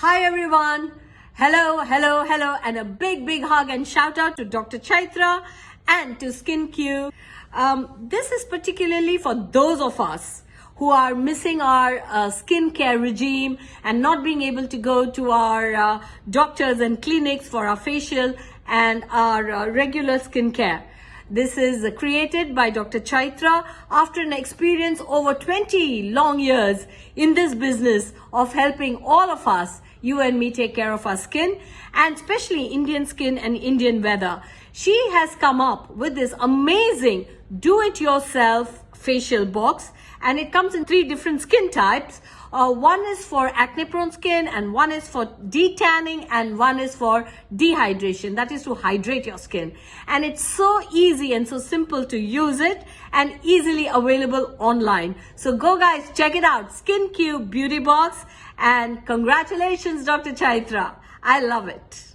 Hi everyone. Hello, and a big hug and shout out to Dr. Chaitra and to SkinQ. This is particularly for those of us who are missing our skincare regime and not being able to go to our doctors and clinics for our facial and our regular skincare. This is created by Dr. Chaitra after an experience over 20 long years in this business of helping all of us, you and me, take care of our skin, and especially Indian skin and Indian weather. She has come up with this amazing do-it-yourself facial box, and it comes in 3 different skin types. One is for acne prone skin, and one is for detanning, and one is for dehydration, that is to hydrate your skin. And it's so easy and so simple to use it and easily available online. So go guys, check it out, SkinQ Beauty Box, and congratulations Dr. Chaitra. I love it.